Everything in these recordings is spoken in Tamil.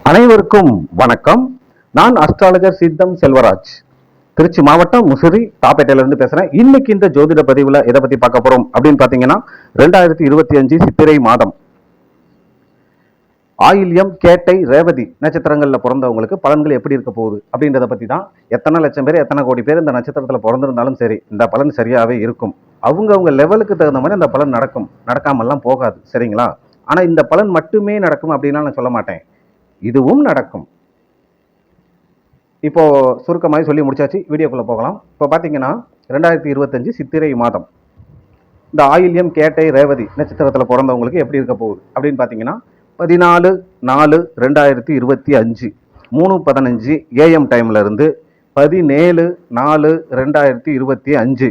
அனைவருக்கும் வணக்கம். நான் அஸ்ட்ராலஜர் சித்தம் செல்வராஜ், திருச்சி மாவட்டம் முசிறி தாப்பேட்டையில இருந்து பேசுறேன். இன்னைக்கு இந்த ஜோதிட பதிவுல எதை பத்தி பார்க்க போறோம் அப்படின்னு பாத்தீங்கன்னா 2025 சித்திரை மாதம் ஆயில்யம், கேட்டை, ரேவதி நட்சத்திரங்கள்ல பிறந்தவங்களுக்கு பலன்கள் எப்படி இருக்க போகுது அப்படின்றத பத்தி தான். எத்தனை லட்சம் பேர், எத்தனை கோடி பேர் இந்த நட்சத்திரத்துல பிறந்திருந்தாலும் சரி, இந்த பலன் சரியாவே இருக்கும். அவங்க லெவலுக்கு தகுந்த மாதிரி அந்த பலன் நடக்கும், நடக்காமல்லாம் போகாது, சரிங்களா? ஆனா இந்த பலன் மட்டுமே நடக்கும் அப்படின்னா நான் சொல்ல மாட்டேன், இதுவும் நடக்கும். இப்போ சுருக்கமாக சொல்லி முடிச்சாச்சு, வீடியோக்குள்ள போகலாம். இப்போ பார்த்தீங்கன்னா 2025 சித்திரை மாதம் இந்த ஆயில்யம், கேட்டை, ரேவதி நட்சத்திரத்தில் பிறந்தவங்களுக்கு எப்படி இருக்க போகுது அப்படின்னு பார்த்தீங்கன்னா 14/4/2025 3:15 AM டைம்ல இருந்து 17/4/2025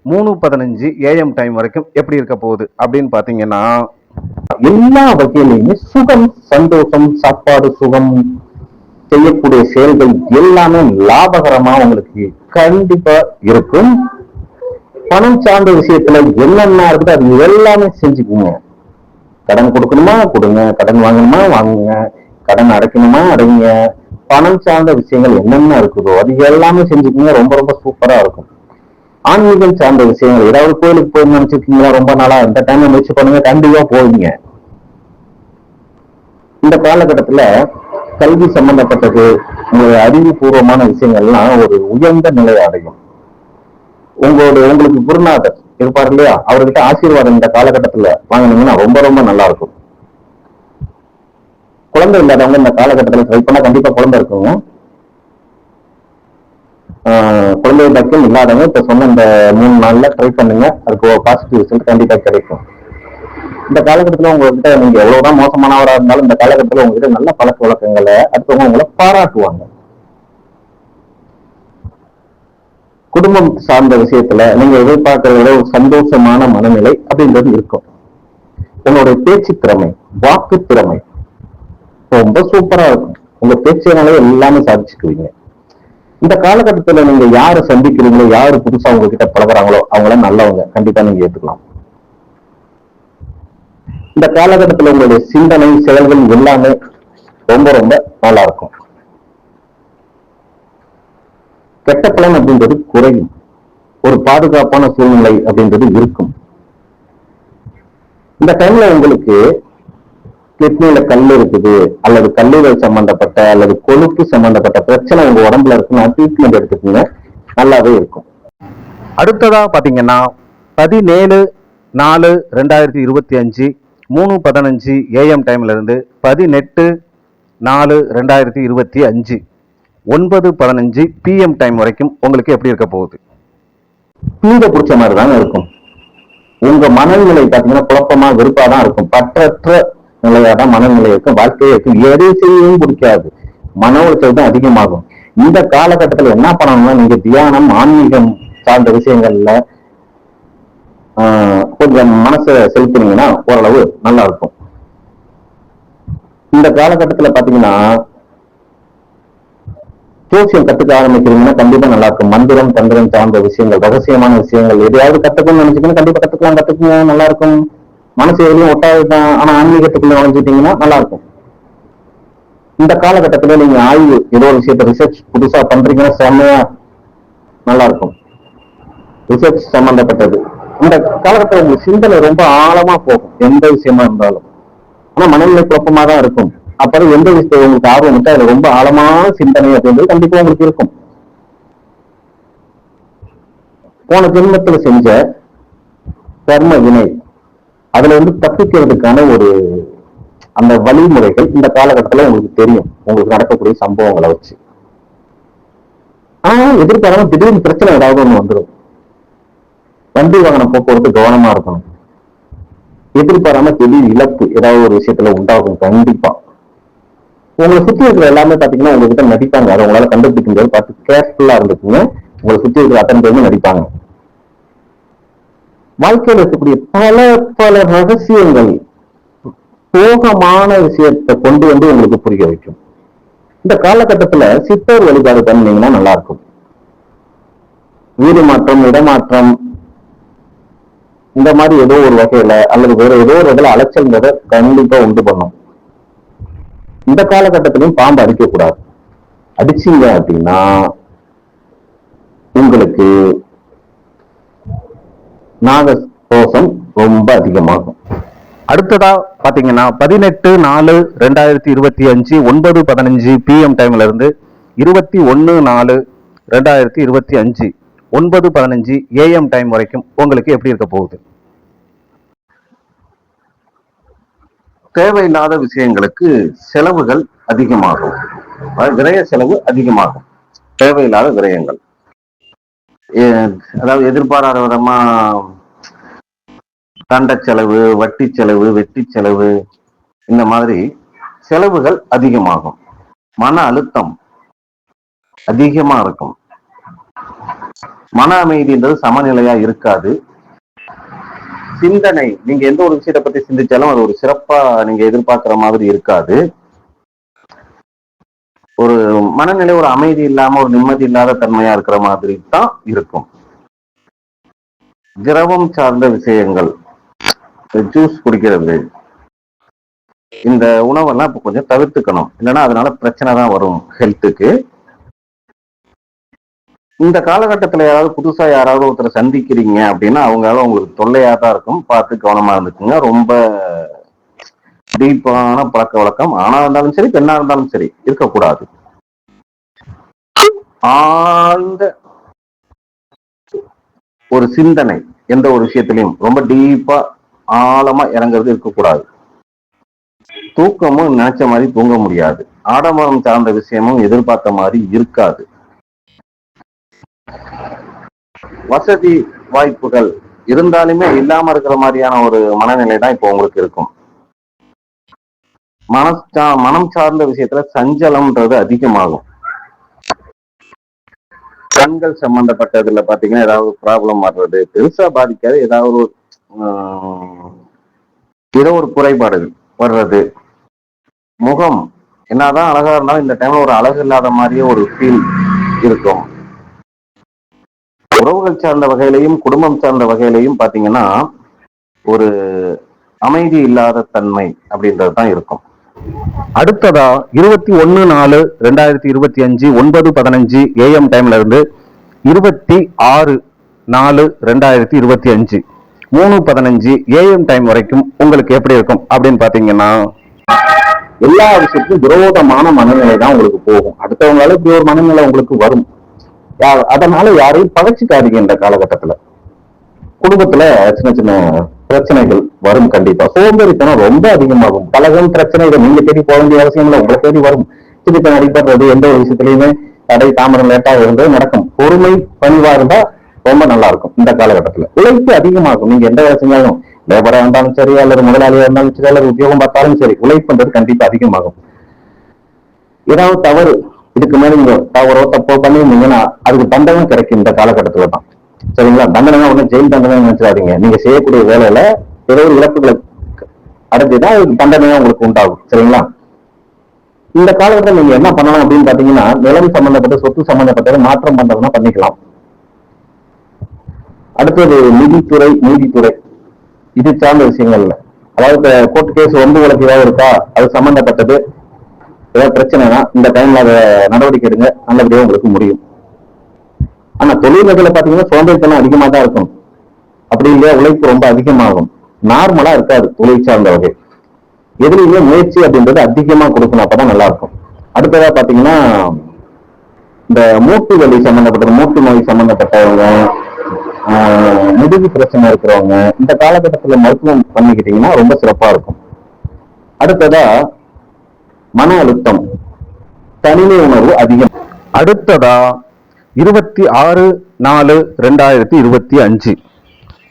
3:15 AM டைம் வரைக்கும் எப்படி இருக்க போகுது அப்படின்னு பார்த்தீங்கன்னா எல்லா வகையிலுமே சுகம், சந்தோஷம், சாப்பாடு, சுகம், செய்யக்கூடிய செயல்கள் எல்லாமே லாபகரமா உங்களுக்கு கண்டிப்பா இருக்கும். பணம் சார்ந்த விஷயத்துல என்னென்ன இருக்குது அது எல்லாமே செஞ்சுக்குங்க. கடன் கொடுக்கணுமா கொடுங்க, கடன் வாங்கணுமா வாங்குங்க, கடன் அடைக்கணுமா அடைங்க. பணம் சார்ந்த விஷயங்கள் என்னென்ன இருக்குதோ அது எல்லாமே செஞ்சுக்குங்க, ரொம்ப ரொம்ப சூப்பரா இருக்கும். ஆன்மீகம் சார்ந்த விஷயங்கள், ஏதாவது கோயிலுக்கு போய் நினைச்சிருக்கீங்களா ரொம்ப நாளா, இந்த டைம்ல முயற்சி பண்ணுங்க, கண்டிப்பா போவீங்க. இந்த காலகட்டத்துல கல்வி சம்பந்தப்பட்டது, உங்களுடைய அறிவுபூர்வமான விஷயங்கள்லாம் ஒரு உயர்ந்த நிலை அடையும். உங்களுக்கு குருநாதர் இருப்பார் இல்லையா, அவர்கிட்ட ஆசீர்வாதம் இந்த காலகட்டத்துல வாங்கினீங்கன்னா ரொம்ப ரொம்ப நல்லா இருக்கும். குழந்தை இல்லாதவங்க இந்த காலகட்டத்துல ட்ரை பண்ணா கண்டிப்பா குழந்தை இருக்குங்க. குழந்தை பாக்கியம் இல்லாதவங்க இப்ப சொன்ன இந்த 3 நாள்ல ட்ரை பண்ணுங்க, அதுக்கு பாசிட்டிவ் ரிசல்ட் கண்டிப்பா கிடைக்கும். இந்த காலகட்டத்துல உங்ககிட்ட நீங்க எவ்வளவுதான் மோசமானவரா இருந்தாலும் இந்த காலகட்டத்துல உங்ககிட்ட நல்ல பழக்க வழக்கங்களை அடுத்தவங்க உங்களை பாராட்டுவாங்க. குடும்பம் சார்ந்த விஷயத்துல நீங்க எதிர்பார்க்கிறத ஒரு சந்தோஷமான மனநிலை அப்படின்றது இருக்கும். உங்களுடைய பேச்சு திறமை, வாக்கு திறமை ரொம்ப சூப்பரா இருக்கும். உங்க பேச்சினாலே எல்லாமே சாதிச்சுக்குவீங்க. இந்த காலகட்டத்துல நீங்க யாரை சந்திக்கிறீங்களோ, யாரு புதுசா உங்ககிட்ட பழகுறாங்களோ அவங்கள நல்லவங்க, கண்டிப்பா நீங்க ஏத்துக்கலாம். இந்த காலகட்டத்தில் உங்களுடைய சிந்தனை, செயல்கள் எல்லாமே ரொம்ப ரொம்ப நல்லா இருக்கும். கெட்ட பலன் அப்படின்றது குறையும், ஒரு பாதுகாப்பான சூழ்நிலை அப்படின்றது இருக்கும். இந்த டைம்ல உங்களுக்கு கிட்னியில கல் இருக்குது, அல்லது கல்லீரல் சம்பந்தப்பட்ட அல்லது கொழுப்பு சம்பந்தப்பட்ட பிரச்சனை உங்க உடம்புல இருக்குன்னா ட்ரீட்மெண்ட் எடுத்துக்கீங்க, நல்லாவே இருக்கும். அடுத்ததா பாத்தீங்கன்னா 17/4/2025 3:15 AM டைம்ல இருந்து 18/4/2025 9:15 PM டைம் வரைக்கும் உங்களுக்கு எப்படி இருக்க போகுது? நீங்க பிடிச்ச மாதிரி தானே இருக்கும். உங்க மனநிலை பாத்தீங்கன்னா குழப்பமா, வெறுப்பாதான் இருக்கும். பற்றற்ற நிலையாதான் மனநிலை இருக்கும், வாழ்க்கையே இருக்கும். எதை செய்யவும் பிடிக்காது, மன உளைச்சல் தான் அதிகமாகும். இந்த காலகட்டத்துல என்ன பண்ணணும்னா, நீங்க தியானம், ஆன்மீகம் சார்ந்த விஷயங்கள்ல கொஞ்சம் மனசை செலுத்தினீங்கன்னா ஓரளவு நல்லா இருக்கும். இந்த காலகட்டத்துல பாத்தீங்கன்னா ஜோசியம் கத்துக்க ஆரம்பிக்கிறீங்கன்னா கண்டிப்பா நல்லா இருக்கும். மந்திரம், தந்திரம் சார்ந்த விஷயங்கள், ரகசியமான விஷயங்கள் எதையாவது கத்துக்கணும்னு நினைச்சுக்கணும், கண்டிப்பா கத்துக்குங்க, நல்லா இருக்கும். மனசு எதுவும் ஒட்டாதுதான், ஆனா ஆன்மீகத்துக்குள்ள நுழைஞ்சிட்டீங்கன்னா நல்லா இருக்கும். இந்த காலகட்டத்துல நீங்க ஆய்வு ஏதோ ஒரு விஷயத்த ரிசர்ச் புதுசா பண்றீங்கன்னா செம்மையா நல்லா இருக்கும். ரிசர்ச் சம்பந்தப்பட்டது இந்த காலகட்டத்தில் உங்களுக்கு சிந்தனை ரொம்ப ஆழமா போகும், எந்த விஷயமா இருந்தாலும். ஆனா மனநிலை குழப்பமா தான் இருக்கும். அப்புறம் எந்த விஷயத்தை உங்களுக்கு ஆர்வம் இருக்கோ அதுல ரொம்ப ஆழமான சிந்தனை அப்படின்றது கண்டிப்பா உங்களுக்கு இருக்கும். போன ஜென்மத்துல செஞ்ச கர்ம வினை, அதுல தப்பிக்கிறதுக்கான ஒரு அந்த வழிமுறைகள் இந்த காலகட்டத்துல உங்களுக்கு தெரியும், உங்களுக்கு நடக்கக்கூடிய சம்பவங்களை வச்சு. ஆனா எதிர்பாராம திடீர்னு பிரச்சனை ஏதாவது ஒண்ணு வந்துடும். வண்டி வாகன போக்குவரத்து கவனமா இருக்கணும். எதிர்பாராம திடீர் இழப்பு ஏதாவது ஒரு விஷயத்துல உண்டாகும். கண்டிப்பா உங்களை சுத்தி இருக்கிற எல்லாமே பாத்தீங்கன்னா உங்ககிட்ட நடிப்பாங்க, அதை உங்களால கண்டுபிடிக்க முடியாது. பார்த்து கேர்ஃபுல்லா இருந்துக்குங்க. உங்களை சுத்தி இருக்கிற அத்தனை பேருமே நடிப்பாங்க. வாழ்க்கையில் இருக்கக்கூடிய பல பல ரகசியங்கள், சோகமான விஷயத்தை கொண்டு உங்களுக்கு புரிய வைக்கும். இந்த காலகட்டத்துல சித்தர் வழிபாடு பண்ணீங்கன்னா நல்லா இருக்கும். வீடு மாற்றம், இடமாற்றம், இந்த மாதிரி ஏதோ ஒரு வகையில அல்லது வேற ஏதோ ஒரு வகையில அலைச்சல்ங்கிறத கண்டிப்பா உண்டு பண்ணும். இந்த காலகட்டத்திலையும் பாம்பு அடிக்க கூடாது. அடிச்சீங்க அப்படின்னா உங்களுக்கு நாக தோஷம் ரொம்ப அதிகமாகும். அடுத்ததா பாத்தீங்கன்னா 18/4/2025 9:15 PM டைம்ல இருந்து 21/4/2025 9:15 AM டைம் வரைக்கும் உங்களுக்கு எப்படி இருக்க போகுது? தேவையில்லாத விஷயங்களுக்கு செலவுகள் அதிகமாகும். விரய செலவு அதிகமாகும். தேவையில்லாத விரயங்கள், அதாவது எதிர்பாராத விதமா தண்ட செலவு, வட்டி செலவு, வெட்டி செலவு, இந்த மாதிரி செலவுகள் அதிகமாகும். மன அழுத்தம் அதிகமா இருக்கும். மன அமைதின்றது சமநிலையா இருக்காது. சிந்தனை, நீங்க எந்த ஒரு விஷயத்தை பத்தி சிந்திச்சாலும் அது ஒரு சிறப்பா நீங்க எதிர்பார்க்கிற மாதிரி இருக்காது. ஒரு மனநிலை ஒரு அமைதி இல்லாம ஒரு நிம்மதி இல்லாத தன்மையா இருக்கிற மாதிரி தான் இருக்கும். திரவம் சார்ந்த விஷயங்கள், ஜூஸ் குடிக்கிறது, இந்த உணவெல்லாம் இப்ப கொஞ்சம் தவிர்த்துக்கணும். இல்லைன்னா அதனால பிரச்சனை தான் வரும் ஹெல்த்துக்கு. இந்த காலகட்டத்துல யாராவது புதுசா யாராவது ஒருத்தரை சந்திக்கிறீங்க அப்படின்னா அவங்களால உங்களுக்கு தொல்லையா தான் இருக்கும். பார்த்து கவனமா இருந்துக்குங்க. ரொம்ப டீப்பான பழக்க வழக்கம் ஆணா இருந்தாலும் சரி பெண்ணா இருந்தாலும் சரி இருக்கக்கூடாது. ஆழ்ந்த ஒரு சிந்தனை, எந்த ஒரு விஷயத்திலையும் ரொம்ப டீப்பா ஆழமா இறங்குறது இருக்கக்கூடாது. தூக்கமும் நினைச்ச மாதிரி தூங்க முடியாது. ஆடம்பரம் சார்ந்த விஷயமும் எதிர்பார்த்த மாதிரி இருக்காது. வசதி வாய்ப்புகள் இருந்தாலுமே இல்லாம இருக்கிற மாதிரியான ஒரு மனநிலை தான் இப்போ உங்களுக்கு இருக்கும். மனம் சார்ந்த விஷயத்துல சஞ்சலம்ன்றது அதிகமாகும். கண்கள் சம்பந்தப்பட்டதுல பாத்தீங்கன்னா ஏதாவது ப்ராப்ளம் வர்றது பெருசா பாதிக்காது. ஏதாவது ஏதோ ஒரு குறைபாடுகள் வர்றது. முகம் என்னதான் அழகா இருந்தாலும் இந்த டைம்ல ஒரு அழகு இல்லாத மாதிரியே ஒரு ஃபீல் இருக்கும். உறவுகள் சார்ந்த வகையிலையும் குடும்பம் சார்ந்த வகையிலையும் பாத்தீங்கன்னா ஒரு அமைதி இல்லாத தன்மை அப்படின்றது தான் இருக்கும். அடுத்ததா 21/4/2025 9:15 AM டைம்ல இருந்து 26/4/2025 3:15 AM டைம் வரைக்கும் உங்களுக்கு எப்படி இருக்கும் அப்படின்னு பாத்தீங்கன்னா எல்லா விஷயத்துக்கும் விரோதமான மனநிலை தான் உங்களுக்கு போகும். அடுத்தவங்களால இப்படி ஒரு மனநிலை உங்களுக்கு வரும். அதனால யாரையும் பகைச்சிக்காதீங்க. இந்த காலகட்டத்துல குடும்பத்துல சின்ன சின்ன பிரச்சனைகள் வரும். கண்டிப்பா சோம்பேறித்தனம் ரொம்ப அதிகமாகும். பலகம் பிரச்சனைகள் நீங்க தேடி போக வேண்டிய அவசியம் இல்லை, உங்களை தேடி வரும். திருப்பி அடிப்படுறது எந்த ஒரு விஷயத்திலையுமே தடை தாமதம் லேட்டா இருந்தது நடக்கும். பொறுமை பணிவா இருந்தா ரொம்ப நல்லா இருக்கும். இந்த காலகட்டத்துல உழைப்பு அதிகமாகும். நீங்க எந்த வேலை செஞ்சாலும், லேபரா இருந்தாலும் சரி அல்லது முதலாளியா இருந்தாலும் சரி அல்லது உத்தியோகம் பார்த்தாலும் சரி, உழைப்புன்றது கண்டிப்பா அதிகமாகும். ஏதாவது தவறு இதுக்கு மேல நீங்க தவறோ தப்போ பண்ணிருந்தீங்கன்னா அதுக்கு தண்டனை கிடைக்கும் இந்த காலகட்டத்துல தான். சரிங்களா? தண்டனை ஒண்ணு ஜெயில் தண்டனை நினைச்சிடாதீங்க. நீங்க செய்யக்கூடிய வேலையில ஏதோ ஒரு இழப்புகளை அடைஞ்சுதான் அதுக்கு தண்டனையா உங்களுக்கு உண்டாகும். சரிங்களா? இந்த காலகட்டத்தில் நீங்க என்ன பண்ணலாம் அப்படின்னு பாத்தீங்கன்னா, நிலம் சம்பந்தப்பட்ட சொத்து சம்பந்தப்பட்டதை மாற்றம் பண்றதுன்னா பண்ணிக்கலாம். அடுத்தது நிதித்துறை, நீதித்துறை இது சார்ந்த விஷயங்கள்ல, அதாவது கோர்ட் கேஸ் ஒன்று வழக்கு ஏதாவது இருக்கா, அது சம்பந்தப்பட்டது ஏதாவது பிரச்சனைனா இந்த டைம்ல அதை நடவடிக்கை எடுங்க, நல்லபடியா உங்களுக்கு முடியும். ஆனா தொழில் வகையில பாத்தீங்கன்னா சோம்பேறித்தனம் அதிகமா தான் இருக்கும். அப்படி இல்லையா உழைப்பு ரொம்ப அதிகமாகும். நார்மலா இருக்காது தொழில் சார்ந்த வகை. எதுலையுமே முயற்சி அப்படின்றது அதிகமா கொடுக்கணும், அப்பதான் நல்லா இருக்கும். அடுத்ததா பாத்தீங்கன்னா இந்த மூட்டு வலி சம்பந்தப்பட்ட, மூட்டு நோய் சம்பந்தப்பட்டவங்க, முதுகு பிரச்சனை இருக்கிறவங்க இந்த காலகட்டத்துல மருத்துவம் பண்ணிக்கிட்டீங்கன்னா ரொம்ப சிறப்பா இருக்கும். அடுத்ததா மன அழுத்தம், தனிமை உணர்வு அதிகம். அடுத்ததா 26/4/2025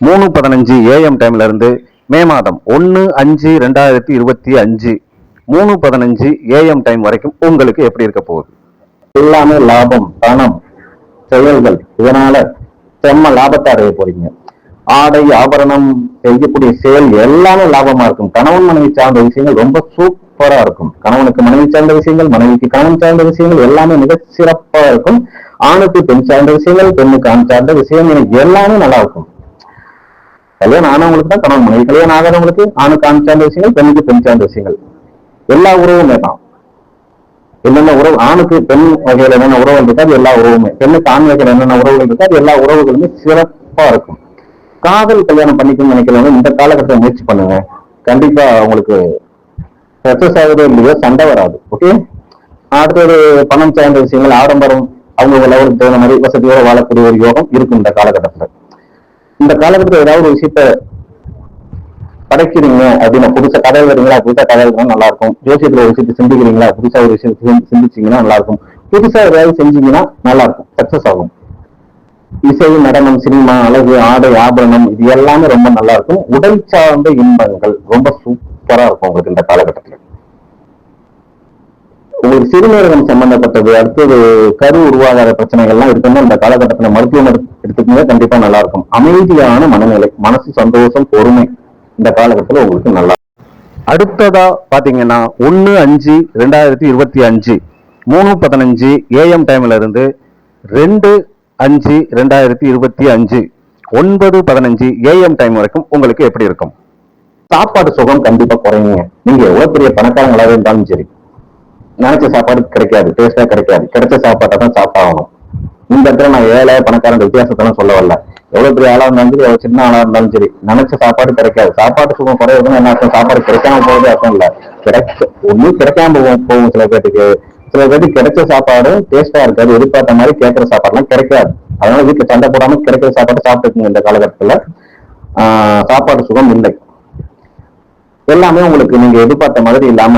3:15 AM டைம்ல இருந்து மே மாதம் 1/5/2025 3:15 AM டைம் வரைக்கும் உங்களுக்கு எப்படி இருக்க போகுது? எல்லாமே லாபம், பணம், செயல்கள், இதனால செம்ம லாபத்தை அடைய போறீங்க. ஆடை ஆபரணம் செய்யக்கூடிய செயல் எல்லாமே லாபமா இருக்கும். கணவன் மனைவி சார்ந்த விஷயங்கள் ரொம்ப சூப்பரா இருக்கும். கணவனுக்கு மனைவி சார்ந்த விஷயங்கள், மனைவிக்கு கணவன் சார்ந்த விஷயங்கள் எல்லாமே மிக சிறப்பா இருக்கும். ஆணுக்கு பெண் சார்ந்த விஷயங்கள், பெண்ணுக்கு ஆண் சார்ந்த விஷயம், எனக்கு எல்லாமே நல்லா இருக்கும். கல்யாணம் ஆனவங்களுக்கு தான் கணவன் மனைவி, கல்யாணம் ஆகாதவங்களுக்கு ஆணுக்கு ஆண் சார்ந்த விஷயங்கள், பெண்ணுக்கு பெண் சார்ந்த விஷயங்கள், எல்லா உறவுமே தான். என்னென்ன உறவு, ஆணுக்கு பெண் வகையில என்னென்ன உறவுகள் இருக்கோ அது எல்லா உறவுமே, பெண்ணுக்கு ஆண் வகையில என்னென்ன உறவுகள் இருக்கோ அது எல்லா உறவுகளுமே சிறப்பா இருக்கும். காதல் கல்யாணம் பண்ணிக்கணும்னு நினைக்கிறவங்க இந்த காலகட்டத்தை முயற்சி பண்ணுங்க. கண்டிப்பா உங்களுக்கு சக்சஸ் ஆகுதோ இல்லையோ சண்டை வராது. ஓகே. அடுத்தது பணம் சார்ந்த விஷயங்கள், ஆடம்பரம், அவங்க லெவலுக்கு தகுந்த மாதிரி வசதியோட வாழக்கூடிய ஒரு யோகம் இருக்கும் இந்த காலகட்டத்துல. இந்த காலகட்டத்தில் ஏதாவது ஒரு விஷயத்த படைக்கிறீங்க அப்படின்னா, புதுசா கதை எழுதுறீங்களா, புதுசா கதை எழுதுனா நல்லா இருக்கும். ஜோசியத்துல ஒரு விஷயத்தை சிந்திக்கிறீங்களா, புதுசா ஒரு விஷயத்தை சிந்திச்சீங்கன்னா நல்லா இருக்கும். புதுசா ஏதாவது செஞ்சீங்கன்னா நல்லா இருக்கும், சக்சஸ் ஆகும். இசை, நடனம், சினிமா, அழகு, ஆடை, ஆபரணம், இது எல்லாமே ரொம்ப நல்லா இருக்கும். உடல் சார்ந்த இன்பங்கள் ரொம்ப சூப்பரா இருக்கும் உங்களுக்கு இந்த காலகட்டத்துல. உங்களுக்கு சிறுநீரகம் சம்பந்தப்பட்டது, அடுத்தது கரு உருவாகாத பிரச்சனைகள்லாம் இருக்குன்னா இந்த காலகட்டத்துல மருத்துவம் எடுத்துக்கோங்க, கண்டிப்பா நல்லா இருக்கும். அமைதியான மனநிலை, மனசு சந்தோஷம், பொறுமை இந்த காலகட்டத்துல உங்களுக்கு நல்லா. அடுத்ததா பாத்தீங்கன்னா 1/5/2025 3:15 AM டைம்ல இருந்து 2/5/2025 9:15 AM டைம் வரைக்கும் உங்களுக்கு எப்படி இருக்கும்? சாப்பாடு சுகம் கண்டிப்பா குறையுங்க. நீங்க எவ்வளவு பெரிய பணக்காரங்களாவே இருந்தாலும் சரி, நினைச்ச சாப்பாடு கிடைக்காது, டேஸ்டா கிடைக்காது. கிடைச்ச சாப்பாட்டை தான் சாப்பிட்டாகணும். இந்த இடத்துல நான் ஏழை பணக்காரன் வித்தியாசத்தெல்லாம் சொல்ல வரல. எவ்வளவு பெரிய ஆளா இருந்தாலும் சரி, எவ்வளவு சின்ன ஆளா இருந்தாலும் சரி, நினைச்ச சாப்பாடு கிடைக்காது. சாப்பாடு சுகம் குறையுதுன்னு என்ன அர்த்தம்? சாப்பாடு கிடைக்காம போகுது அர்த்தம் இல்ல. ஒன்னும் கிடைக்காம போகும் சில பேருக்கு. சில பேருக்கு கிடைச்ச சாப்பாடு டேஸ்டா இருக்காது, எதிர்பார்த்த மாதிரி கேட்கிற சாப்பாடுலாம் கிடைக்காது. அதனால வீட்டுல சண்டை போடாம கிடைக்கிற சாப்பாடு சாப்பிட்டுக்குங்க. இந்த காலகட்டத்துல சாப்பாடு சுகம் இல்லை. எல்லாமே உங்களுக்கு நீங்க எதிர்பார்த்த மாதிரி இல்லாம,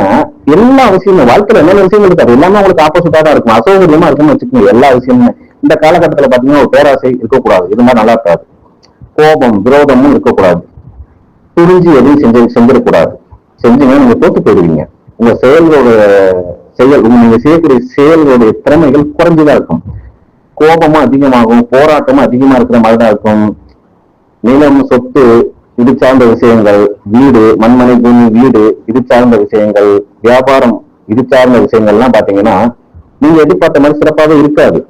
எல்லா விஷயமும் வாழ்க்கையில என்னென்ன விஷயங்கள் இருக்காது எல்லாமே உங்களுக்கு ஆப்போசிட்டா தான் இருக்கும், அசௌகரியமா இருக்கும்னு வச்சுக்கோங்க. எல்லா விஷயமும் இந்த காலகட்டத்துல பாத்தீங்கன்னா ஒரு பேராசை இருக்கக்கூடாது, இது மாதிரி நல்லா இருக்காது. கோபம், விரோதமும் இருக்கக்கூடாது. புரிஞ்சு எதையும் செஞ்சிடக்கூடாது. செஞ்சீங்கன்னா நீங்க தோத்து போயிடுவீங்க. உங்க நீங்க செய்யக்கூடிய செயல்களுடைய திறமைகள் குறைஞ்சுதான் இருக்கும். கோபமும் அதிகமாகும், போராட்டமும் அதிகமா இருக்கிற மாதிரிதான் இருக்கும். நிலம், சொத்து, இது சார்ந்த விஷயங்கள், வீடு, மண்மனை, பூமி, வீடு, இது சார்ந்த விஷயங்கள், வியாபாரம், இது சார்ந்த விஷயங்கள்லாம் பாத்தீங்கன்னா நீங்க எதிர்பார்த்த மாதிரி சிறப்பாக இருக்காது.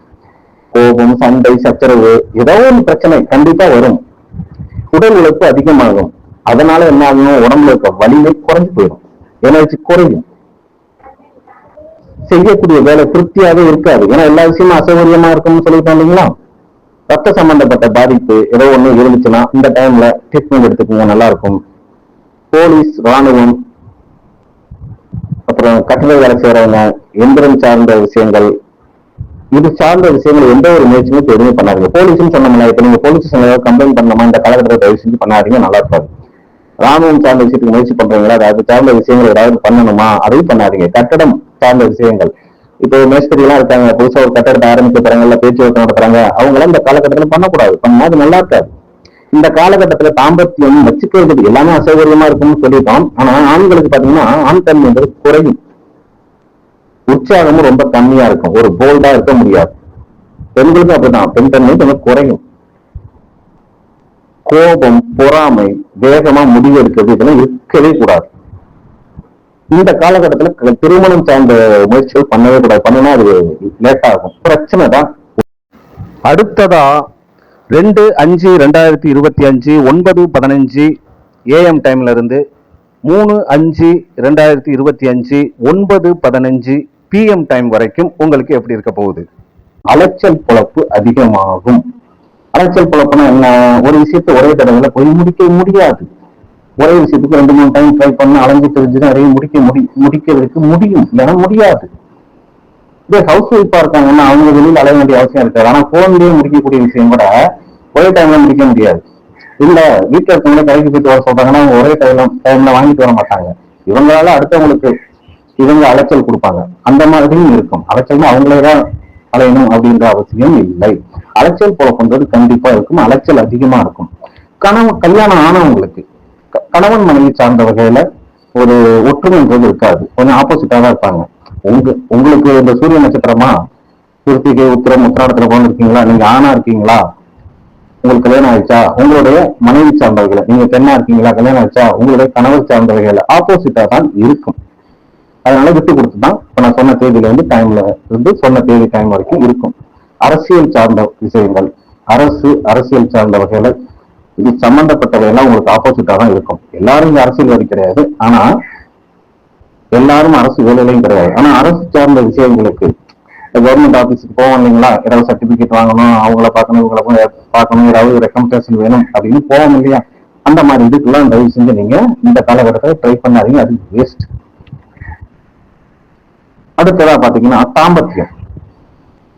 கோபம், சண்டை, சச்சரவு, ஏதோ ஒரு பிரச்சனை கண்டிப்பா வரும். உடல் உழைப்பு அதிகமாகும். அதனால என்ன ஆகும்? உடம்புல இருக்க வலிமை குறைஞ்சு போயிடும், எனர்ஜி குறையும். செய்யக்கூடிய வேலை திருப்தியாவே இருக்காது. ஏன்னா எல்லா விஷயமும் அசௌகரியமா இருக்கும்னு சொல்லிட்டோம் இல்லைங்களா? ரத்த சம்பந்தப்பட்ட பாதிப்பு ஏதோ ஒண்ணு இருந்துச்சுன்னா இந்த டைம்ல ட்ரீட்மெண்ட் எடுத்துக்கோங்க, நல்லா இருக்கும். போலீஸ், ராணுவம், அப்புறம் கட்டளை வேலை செய்யறவங்க, எந்திரம் சார்ந்த விஷயங்கள், இது சார்ந்த விஷயங்கள் எந்த ஒரு முயற்சியுமே எதுவுமே பண்ணாதீங்க. போலீஸ்னு சொன்னோம்னா, இப்ப நீங்க போலீஸ் கம்ப்ளைண்ட் பண்ணணுமா இந்த காலகட்டத்தை தயவு செஞ்சு பண்ணாதீங்க, நல்லா இருக்காது. ராணுவம் சார்ந்த விஷயத்துக்கு முயற்சி பண்றீங்களா, அது சார்ந்த விஷயங்கள் ஏதாவது பண்ணணுமா, அதையும் பண்ணாதீங்க. கட்டடம் சார்ந்த விஷயங்கள், இப்போ மேஸ்திரி எல்லாம் இருக்காங்க, புதுசா ஒரு கட்டடத்தை ஆரம்பிக்க போறாங்க, பேச்சுவார்த்தை நடத்துறாங்க, அவங்க எல்லாம் இந்த காலகட்டத்துல பண்ணக்கூடாது, பண்ணா அது நல்லா இருக்காது. இந்த காலகட்டத்துல தாம்பத்தியம் வச்சுக்கிறது எல்லாமே அசௌகரியமா இருக்கும்னு சொல்லிட்டோம். ஆனா ஆண்களுக்கு பாத்தீங்கன்னா ஆண் தன்மை என்பது குறையும், உற்சாகமும் ரொம்ப கம்மியா இருக்கும், ஒரு போல்டா இருக்க முடியாது. பெண்களுக்கும் அப்படிதான், பெண் தன்மை கொஞ்சம் குறையும். கோபம், பொறாமை, வேகமா முடிவெடுக்கிறது, இதெல்லாம் இருக்கவே கூடாது. இந்த காலகட்டத்துல திருமணம் சார்ந்த முயற்சிகள் பண்ணவே கூடாது. பண்ணினா அது லேட் ஆகும், பிரச்சனை தான். அடுத்ததா 2/5/2025 9:15 AM டைம்ல இருந்து 3/5/2025 9:15 PM டைம் வரைக்கும் உங்களுக்கு எப்படி இருக்க போகுது? அலைச்சல் பொழப்பு அதிகமாகும். அலைச்சல் பொழப்புனா என்ன? ஒரு விஷயத்தை ஒரே தடவையில போய் முடிக்க முடியாது. ஒரே விஷயத்துக்கு 2-3 டைம் ட்ரை பண்ண அலைஞ்சு தெரிஞ்சுதான் நிறைய முடிக்கிறதுக்கு முடியும், இல்லைன்னா முடியாது. இதே ஹவுஸ் ஒய்ஃபா இருக்காங்கன்னா அவங்க வெளியில் அலைய வேண்டிய அவசியம் இருக்காது. ஆனா போன்லயே முடிக்கக்கூடிய விஷயம் கூட ஒரே டைம்ல முடிக்க முடியாது. இல்ல வீட்டுல இருக்கவங்களே கடைக்கு போயிட்டு வர சொல்றாங்கன்னா அவங்க ஒரே டைம்ல வாங்கிட்டு வர மாட்டாங்க. இவங்களால அடுத்தவங்களுக்கு இவங்க அலைச்சல் கொடுப்பாங்க, அந்த மாதிரியும் இருக்கும். அலைச்சல்னா அவங்களேதான் அலையணும் அப்படின்ற அவசியம் இல்லை. அலைச்சல் பொழப்புன்றது கண்டிப்பா இருக்கும், அலைச்சல் அதிகமா இருக்கும். கல்யாணம் ஆனவங்களுக்கு கணவன் மனைவி சார்ந்த வகையில ஒரு ஒற்றுமைன்றது இருக்காது, கொஞ்சம் ஆப்போசிட்டா தான் இருப்பாங்க. உங்களுக்கு இந்த சூரிய நட்சத்திரமா, கிருத்திகை, உத்திரம், உத்திராடத்துல பிறந்திருக்கீங்களா, நீங்க ஆணா இருக்கீங்களா, உங்களுக்கு கல்யாணம் ஆயிடுச்சா, உங்களுடைய மனைவி சார்ந்தவர்களை, நீங்க பெண்ணா இருக்கீங்களா, கல்யாணம் ஆயிடுச்சா, உங்களுடைய கணவர் சார்ந்தவர்களை ஆப்போசிட்டா தான் இருக்கும். அதனால விட்டு கொடுத்துதான் இப்ப நான் சொன்ன தேதியில இருந்து டைம்ல இருந்து சொன்ன தேதி டைம் வரைக்கும் இருக்கும். அரசியல் சார்ந்த விஷயங்கள், அரசியல் சார்ந்த வகையில இது சம்பந்தப்பட்டவையெல்லாம் உங்களுக்கு ஆப்போசிட்டா தான் இருக்கும். எல்லாரும் இங்க அரசியல்வாதி கிடையாது, ஆனா எல்லாரும் அரசு வேலையிலையும் கிடையாது. ஆனா அரசு சார்ந்த விஷயங்களுக்கு கவர்மெண்ட் ஆபீஸுக்கு போவோம் இல்லைங்களா, ஏதாவது சர்டிபிகேட் வாங்கணும், அவங்கள பார்க்கணும், இவங்களை பார்க்கணும், ஏதாவது ரெக்கமெண்டேஷன் வேணும் அப்படின்னு போவோம் இல்லையா, அந்த மாதிரி இதுக்கெல்லாம் தயவு செஞ்சு நீங்க இந்த காலகட்டத்தில் ட்ரை பண்ணாதீங்க, அது வேஸ்ட். அடுத்ததா பாத்தீங்கன்னா தாம்பத்தியம்.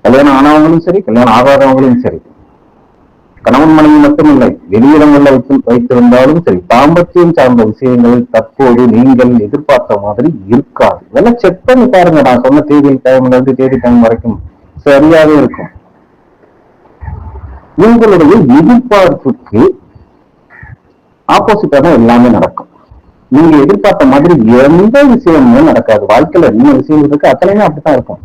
கல்யாணம் ஆனவங்களும் சரி, கல்யாணம் ஆகாதவங்களும் சரி, கணவன் மனைவி மட்டுமில்லை, வெளியிடங்கள்ல வைத்திருந்தாலும் சரி, தாம்பத்தியம் சார்ந்த விஷயங்கள் தற்போது நீங்கள் எதிர்பார்த்த மாதிரி இருக்காது. இதெல்லாம் செக் பண்ணி பாருங்க. நான் சொன்ன டைம்ல இருந்து தேதி டைம் வரைக்கும் சரியாவே இருக்கும். உங்களுடைய எதிர்பார்ப்புக்கு ஆப்போசிட்டா தான் எல்லாமே நடக்கும். நீங்க எதிர்பார்த்த மாதிரி எந்த விஷயமுமே நடக்காது. வாழ்க்கையில என்ன விஷயம் இருக்கு அத்தனையுமே அப்படித்தான் இருக்கும்.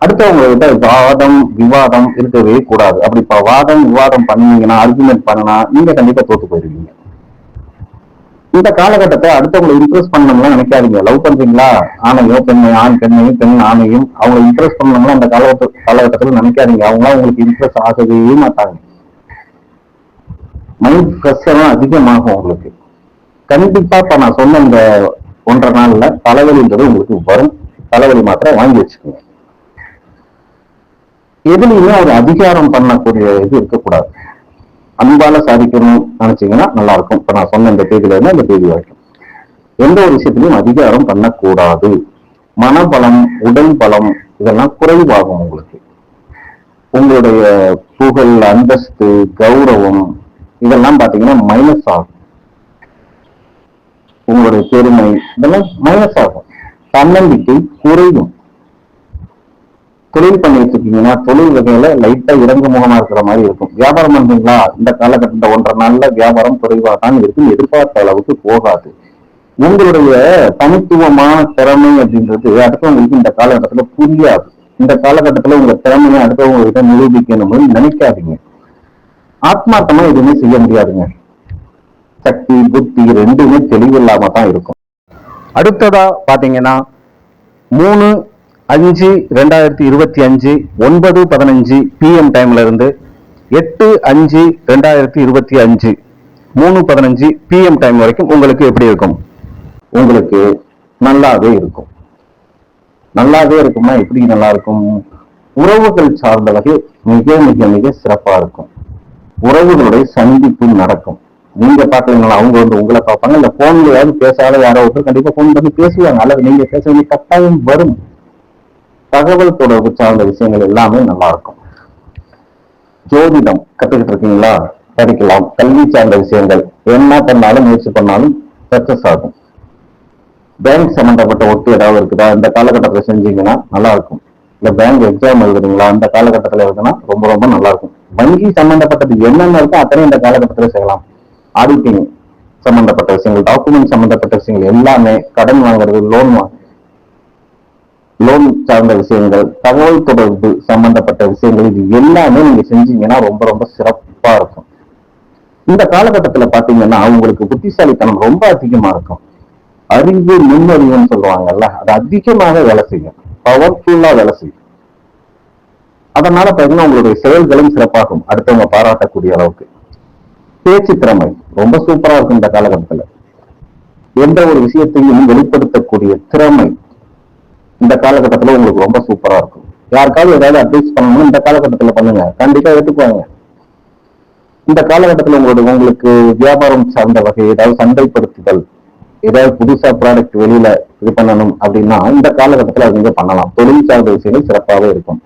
அடுத்தவங்க வாதம் விவாதம் இருக்கவே கூடாது. அப்படி இப்ப வாதம் விவாதம் பண்ணீங்கன்னா, ஆர்குமெண்ட் பண்ணனா நீங்க கண்டிப்பா தோத்து போயிருவீங்க. இந்த காலகட்டத்தை அடுத்தவங்களை இம்ப்ரெஸ் பண்ணணும்லாம் நினைக்காதீங்க. லவ் பண்றீங்களா, ஆணையோ பெண்ணை, ஆண் பெண்ணையும் பெண் ஆணையும் அவங்களை இம்ப்ரெஸ் பண்ணணும்னா அந்த காலகட்டத்தில் நினைக்காதீங்க. அவங்களாம் உங்களுக்கு இம்ப்ரெஸ் ஆகவே மாட்டாங்க. மைண்ட் ப்ரெஷரும் அதிகமாகும் உங்களுக்கு. கண்டிப்பா இப்ப நான் சொன்ன இந்த 1.5 நாள்ல தலைவலின்றது உங்களுக்கு வரும். தலைவலி மாத்திரை வாங்கி வச்சுக்கோங்க. எதுலையுமே ஒரு அதிகாரம் பண்ணக்கூடிய இது இருக்கக்கூடாது. அன்பால சாதிக்கணும்னு நினைச்சீங்கன்னா நல்லா இருக்கும். இப்ப நான் சொன்ன இந்த தேதியில இருந்து இந்த தேதி வரைக்கும் எந்த ஒரு விஷயத்திலையும் அதிகாரம் பண்ணக்கூடாது. மனபலம், உடல் பலம் இதெல்லாம் குறைவாகும் உங்களுக்கு. உங்களுடைய புகழ், அந்தஸ்து, கௌரவம் இதெல்லாம் பாத்தீங்கன்னா மைனஸ் ஆகும். உங்களுடைய பெருமை இதெல்லாம் மைனஸ் ஆகும். தன்னம்பிக்கை குறையும். தொழில் பண்ணிட்டு இருக்கீங்கன்னா தொழில் வகையில லைட்டா இறங்கு முகமா இருக்கிற மாதிரி இருக்கும். வியாபாரம் பண்றீங்களா, இந்த காலகட்டத்தில் 1.5 நாள்ல வியாபாரம் குறைவா தான் இருக்கும். எதிர்பார்த்த அளவுக்கு போகாது. உங்களுடைய தனித்துவமான திறமை அப்படின்றது அடுத்தவங்களுக்கு இந்த காலகட்டத்துல புரியாது. இந்த காலகட்டத்துல உங்க திறமையை அடுத்தவங்ககிட்ட நிரூபிக்கணும்னு நினைக்காதீங்க. ஆத்மார்த்தமா எதுவுமே செய்ய முடியாதுங்க. சக்தி புத்தி ரெண்டுமே தெளிவில்லாம தான் இருக்கும். அடுத்ததா பாத்தீங்கன்னா 3/5/2025 9:15 PM டைம்ல இருந்து 8/5/2025 3:15 PM டைம் வரைக்கும் உங்களுக்கு எப்படி இருக்கும்? உங்களுக்கு நல்லாவே இருக்கும். நல்லாவே இருக்கும்னா எப்படி நல்லா இருக்கும்? உறவுகள் சார்ந்த வகை மிக மிக மிக சிறப்பா இருக்கும். உறவுகளுடைய சந்திப்பு நடக்கும். நீங்க பாக்கலீங்களா, அவங்க உங்களை பார்ப்பாங்க. இல்ல போன்லயாவது பேசாத யாரோ ஒருத்தர் கண்டிப்பா போன் பண்ணி பேசுவாங்க. அல்லது நீங்க பேச வேண்டிய கட்டாயம் வரும். தகவல் தொடர்பு சார்ந்த விஷயங்கள் எல்லாமே நல்லா இருக்கும். ஜோதிடம் கத்துக்கிட்டு இருக்கீங்களா, படிக்கலாம். கல்வி சார்ந்த விஷயங்கள் என்ன பண்ணாலும் முயற்சி பண்ணாலும் சக்சஸ் ஆகும். பேங்க் சம்பந்தப்பட்ட ஒட்டு ஏதாவது இருக்குதா, இந்த காலகட்டத்தில் செஞ்சீங்கன்னா நல்லா இருக்கும். இல்ல பேங்க் எக்ஸாம் எழுதுறீங்களா, இந்த காலகட்டத்தில் எழுதுனா ரொம்ப ரொம்ப நல்லா இருக்கும். வங்கி சம்பந்தப்பட்டது என்னென்ன இருக்கோ அத்தனை இந்த காலகட்டத்தில் செய்யலாம். ஆடிட்டிங் சம்பந்தப்பட்ட விஷயங்கள், டாக்குமெண்ட் சம்பந்தப்பட்ட விஷயங்கள் எல்லாமே, கடன் வாங்குறது, லோன் சார்ந்த விஷயங்கள், தகவல் தொடர்பு சம்பந்தப்பட்ட விஷயங்கள், இது எல்லாமே நீங்க செஞ்சீங்கன்னா ரொம்ப ரொம்ப சிறப்பா இருக்கும். இந்த காலகட்டத்துல பாத்தீங்கன்னா உங்களுக்கு புத்திசாலித்தனம் ரொம்ப அதிகமா இருக்கும். அறிவு, நுண்ணறிவுன்னு சொல்லுவாங்கல்ல, அது அதிகமாக வேலை செய்யும். பவர்ஃபுல்லா வேலை செய்யும். அதனால பாத்தீங்கன்னா உங்களுடைய செயல்களும் சிறப்பாகும். அடுத்தவங்க பாராட்டக்கூடிய அளவுக்கு. பேச்சு திறமை ரொம்ப சூப்பரா இருக்கும் இந்த காலகட்டத்துல. எந்த ஒரு விஷயத்தையும் வெளிப்படுத்தக்கூடிய திறமை இந்த காலகட்டத்துல உங்களுக்கு ரொம்ப சூப்பரா இருக்கும். யாருக்காவது ஏதாவது அட்வைஸ் பண்ணணும் இந்த காலகட்டத்துல பண்ணுங்க, கண்டிப்பா ஏற்றுக்குவாங்க. இந்த காலகட்டத்துல உங்களுக்கு வியாபாரம் சார்ந்த வகை ஏதாவது சந்தைப்படுத்துதல், ஏதாவது புதுசா ப்ராடக்ட் வெளியில இது பண்ணணும் அப்படின்னா இந்த காலகட்டத்துல அது நீங்க பண்ணலாம். தொழில் சார்ந்த விஷயங்கள் சிறப்பாகவே இருக்கும்.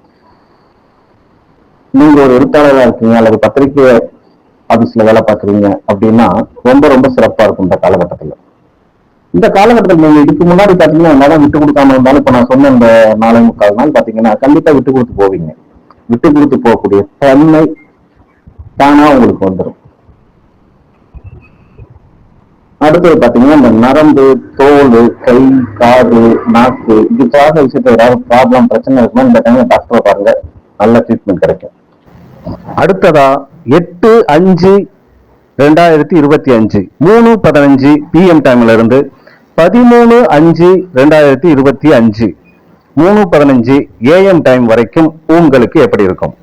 நீங்க ஒரு எழுத்தாளராக இருக்கீங்க அல்லது பத்திரிகை ஆபீஸ்ல வேலை பார்க்குறீங்க அப்படின்னா ரொம்ப ரொம்ப சிறப்பா இருக்கும் இந்த காலகட்டத்துல. இந்த காலகட்டத்தில் நீங்க இதுக்கு முன்னாடி பாத்தீங்கன்னா என்னாலும் விட்டு கொடுக்காம இருந்தாலும் இப்ப நான் சொன்ன இந்த 4.25 நாள் பாத்தீங்கன்னா கண்டிப்பா விட்டு கொடுத்து போவீங்க. விட்டு கொடுத்து போகக்கூடிய தன்மை தானா உங்களுக்கு வந்துடும். அடுத்தது பாத்தீங்கன்னா இந்த நரம்பு, தோல், கை, காது, நாக்கு இது சார்ந்த விஷயத்துல ஏதாவது ப்ராப்ளம் பிரச்சனை இருக்குன்னா இந்த டைம்ல டாக்டரை பாருங்க, நல்ல ட்ரீட்மெண்ட் கிடைக்கும். அடுத்ததா 8/5/2025 3:15 PM டைம்ல இருந்து 13/5/2025 3:15 AM டைம் வரைக்கும் உங்களுக்கு எப்படி இருக்கும்?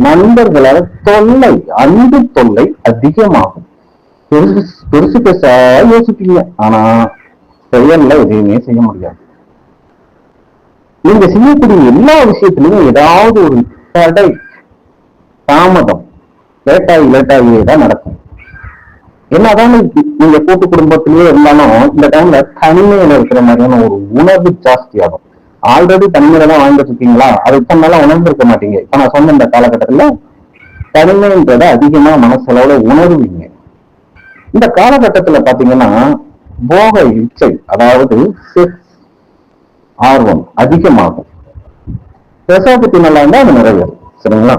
நண்பர்களால் தொல்லை, அன்பு தொல்லை அதிகமாகும். பெருசு பெருசு பெருசா யோசிப்பீங்க, ஆனா செயல்ல எதையுமே செய்ய முடியாது. நீங்க செய்யக்கூடிய எல்லா விஷயத்திலையும் ஏதாவது ஒரு தடை, தாமதம், லேட்டாகி தான் நடக்கும். என்னதான் நீங்க கூட்டு குடும்பத்திலேயே இருந்தாலும் இந்த டைம்ல தனிமையில இருக்கிற மாதிரியான ஒரு உணர்வு ஜாஸ்தி ஆகும். ஆல்ரெடி தனிமையில தான் வாழ்ந்துட்டு இருக்கீங்களா, அது இத்தனை உணர்ந்திருக்க மாட்டீங்க. இப்ப நான் சொன்ன இந்த காலகட்டத்துல தனிமைன்றத அதிகமா மனசளவுல உணர்வீங்க. இந்த காலகட்டத்துல பாத்தீங்கன்னா போக இச்சை, அதாவது செக்ஸ் ஆர்வம் அதிகமாகும். பிரசவத்தி நல்லா இருந்தா அது நிறைவேறும். சரிங்களா?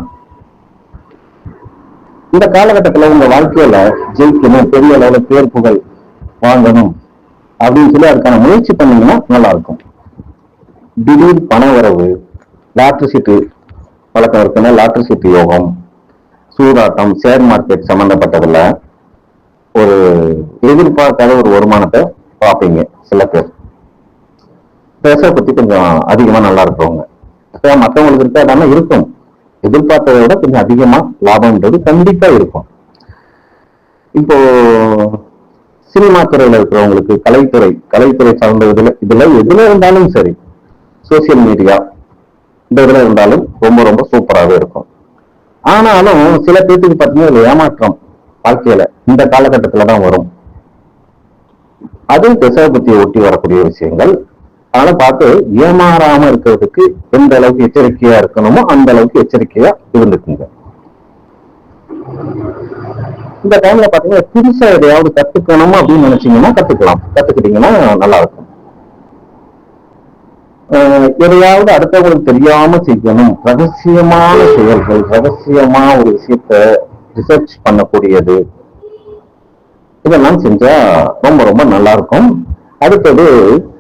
இந்த காலகட்டத்துல உங்க வாழ்க்கையில ஜெயிக்கணும், பெரிய அளவுல தேர்ப்புகள் வாங்கணும் அப்படின்னு சொல்லி அதுக்கான முயற்சி பண்ணீங்கன்னா நல்லா இருக்கும். திடீர் பண வரவு, லாட்டரி சீட்டு வழக்கம் இருக்குன்னா லாட்டரி சீட்டு யோகம், சூதாட்டம், ஷேர் மார்க்கெட் சம்பந்தப்பட்டதுல ஒரு எதிர்பார்க்காத ஒரு வருமானத்தை பார்ப்பீங்க. சில பேர் பேச பத்தி கொஞ்சம் அதிகமா நல்லா இருக்கிறவங்க, மற்றவங்களுக்கு இருக்காதான இருக்கும், எதிர்பார்த்ததை விட கொஞ்சம் அதிகமா லாபம்ன்றது கண்டிப்பா இருக்கும். இப்போ சினிமா துறையில இருக்கிறவங்களுக்கு, கலைத்துறை சார்ந்த இதுல எதுல இருந்தாலும் சரி, சோசியல் மீடியா இந்த இதுல இருந்தாலும் ரொம்ப ரொம்ப சூப்பராகவே இருக்கும். ஆனாலும் சில பேருக்கு பார்த்தீங்கன்னா ஏமாற்றம் வாழ்க்கையில இந்த காலகட்டத்துலதான் வரும். அது தசாபதியை ஒட்டி வரக்கூடிய விஷயங்கள். அதனால பார்த்து ஏமாறாம இருக்கிறதுக்கு எந்த அளவுக்கு எச்சரிக்கையா இருக்கணுமோ அந்த அளவுக்கு எச்சரிக்கையா இருந்துக்குங்க. இந்த டைம்ல பாத்தீங்கன்னா புதுசா எதையாவது கத்துக்கணும் அப்படின்னு நினைச்சீங்கன்னா கத்துக்கிட்டீங்கன்னா நல்லா இருக்கும். எதையாவது அடுத்தவங்களுக்கு தெரியாம செய்யணும், ரகசியமான செயல்கள், ரகசியமா ஒரு விஷயத்த ரிசர்ச் பண்ணக்கூடியது, இதெல்லாம் செஞ்சா ரொம்ப ரொம்ப நல்லா இருக்கும். அடுத்தது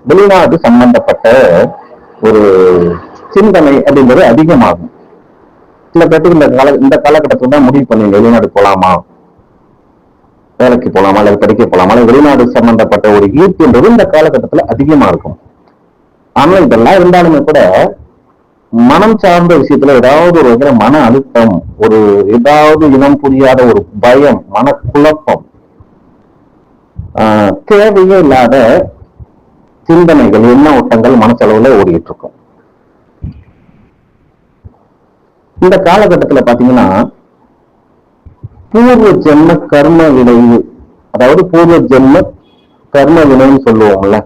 வெளிநாடு சம்பந்தப்பட்ட ஒரு சிந்தனை அப்படிங்கிறது அதிகமாகும். சில பேருக்கு இந்த காலகட்டத்தில் தான் முடிவு பண்ணி வெளிநாடு போலாமா, வேலைக்கு போலாமா, அல்லது படிக்க போலாமா, அல்லது வெளிநாடு சம்பந்தப்பட்ட ஒரு ஈர்ப்புன்றது இந்த காலகட்டத்துல அதிகமா இருக்கும். ஆனா இதெல்லாம் இருந்தாலுமே கூட மனம் சார்ந்த விஷயத்துல ஏதாவது ஒரு வகையில மன அழுத்தம், ஒரு ஏதாவது இனம் புரியாத ஒரு பயம், மனக்குழப்பம், தேவையே இல்லாத சிந்தனைகள், எண்ண ஓட்டங்கள் மனசளவுல ஓடிட்டு இருக்கும். இந்த காலகட்டத்துல பாத்தீங்கன்னா பூர்வ ஜென்ம கர்ம விளைவு, அதாவது பூர்வ ஜென்ம கர்ம வினைன்னு சொல்லுவோம்ல,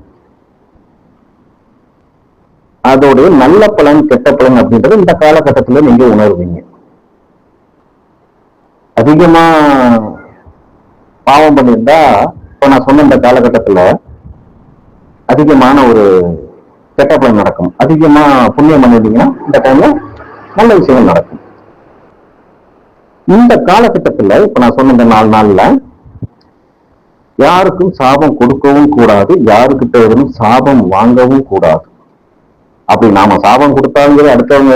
அதோடைய நல்ல பலன் கெட்ட பலன் அப்படின்றது இந்த காலகட்டத்துல நீங்க உணர்வீங்க. அதிகமா பாவம் பண்ணியிருந்தா இப்ப நான் சொன்ன இந்த காலகட்டத்துல அதிகமான ஒரு கெட்ட பலன் நடக்கும். அதிகமா புண்ணியம் பண்ணிருந்தீங்கன்னா இந்த டைம்ல நல்ல விஷயம் நடக்கும். இந்த காலகட்டத்துல இப்ப நான் சொன்ன இந்த 4 நாள்ல யாருக்கும் சாபம் கொடுக்கவும் கூடாது, யாருக்கிட்ட எதுவும் சாபம் வாங்கவும் கூடாது. அப்படி நாம சாபம் கொடுத்தாலும் சரி, அடுத்தவங்க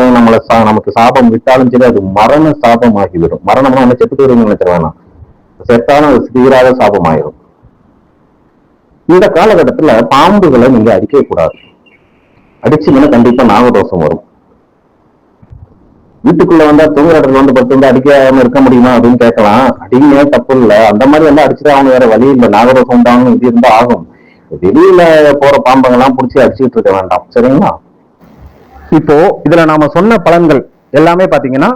நமக்கு சாபம் விட்டாலும் சரி, அது மரண சாபம் ஆகிவிடும். மரணம்னா என்ன, செத்து போயிருவீங்கன்னு நினைச்சிட வேணாம், செத்தாலும் அது தீராத சாபம் ஆயிரும். இந்த காலகட்டத்துல பாம்புகளை நீங்க அடிக்க கூடாது. அடிச்சீங்கன்னா கண்டிப்பா நாகதோஷம் வரும். வீட்டுக்குள்ள வந்தா தூங்குற இடத்துல வந்து படுத்து அடிக்காம இருக்க முடியுமா அப்படின்னு கேட்கலாம். அடிங்க தப்பு இல்லை, அந்த மாதிரி எல்லாம் அடிச்சுட்டு அவங்க வேற வழி இல்லை, நாகதோஷம் உண்டாகணும், இது இருந்தா ஆகும். வெளியில போற பாம்பங்கெல்லாம் பிடிச்சி அடிச்சுட்டு இருக்க வேண்டாம். சரிங்களா? இப்போ இதுல நாம சொன்ன பலன்கள் எல்லாமே பாத்தீங்கன்னா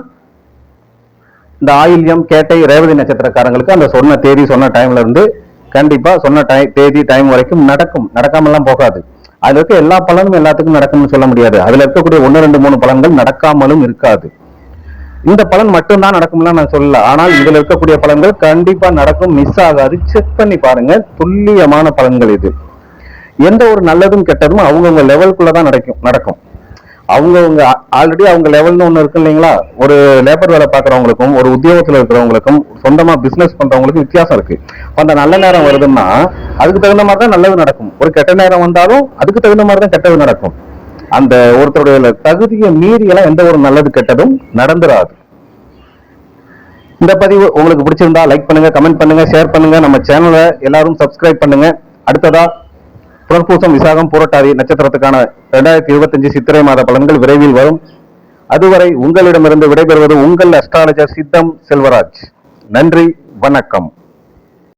இந்த ஆயில்யம், கேட்டை, ரேவதி நட்சத்திரக்காரங்களுக்கு அந்த சொன்ன தேதி, சொன்ன டைம்ல இருந்து கண்டிப்பா சொன்ன தேதி டைம் வரைக்கும் நடக்கும், நடக்காமலாம் போகாது. அதுல இருக்க எல்லா பலனும் எல்லாத்துக்கும் நடக்கும்னு சொல்ல முடியாது. அதுல இருக்கக்கூடிய 1, 2, 3 பலன்கள் நடக்காமலும் இருக்காது. இந்த பலன் மட்டும்தான் நடக்கும்லாம் நான் சொல்லல, ஆனால் இதுல இருக்கக்கூடிய பலன்கள் கண்டிப்பா நடக்கும், மிஸ் ஆகாது. செக் பண்ணி பாருங்க, துல்லியமான பலன்கள் இது. எந்த ஒரு நல்லதும் கெட்டதும் அவங்கவுங்க லெவலுக்குள்ளதான் நடக்கும். அவங்கவுங்க ஆல்ரெடி அவங்க லெவல்னு ஒண்ணு இருக்கு இல்லைங்களா. ஒரு லேபர் வேலை பார்க்கறவங்களுக்கும் ஒரு உத்தியோகத்துல இருக்கிறவங்களுக்கும் சொந்தமா பிசினஸ் பண்றவங்களுக்கும் வித்தியாசம் இருக்கு. அந்த நல்ல நேரம் வருதுன்னா அதுக்கு தகுந்த மாதிரி தான் நல்லது நடக்கும். ஒரு கெட்ட நேரம் வந்தாலும் அதுக்கு தகுந்த மாதிரி தான் கெட்டது நடக்கும். அந்த ஒருத்தருடைய தகுதியை மீறி எல்லாம் எந்த ஒரு நல்லது கெட்டதும் நடந்துராது. இந்த பதிவு உங்களுக்கு பிடிச்சிருந்தா லைக் பண்ணுங்க, கமெண்ட் பண்ணுங்க, ஷேர் பண்ணுங்க. நம்ம சேனலை எல்லாரும் சப்ஸ்கிரைப் பண்ணுங்க. அடுத்ததா புனர்பூசம், விசாகம், பூரட்டாதி நட்சத்திரத்துக்கான 2025 சித்திரை மாத பலன்கள் விரைவில் வரும். அதுவரை உங்களிடமிருந்து விடைபெறுவது உங்கள் அஸ்ட்ராலஜர் சித்தம் செல்வராஜ். நன்றி, வணக்கம்.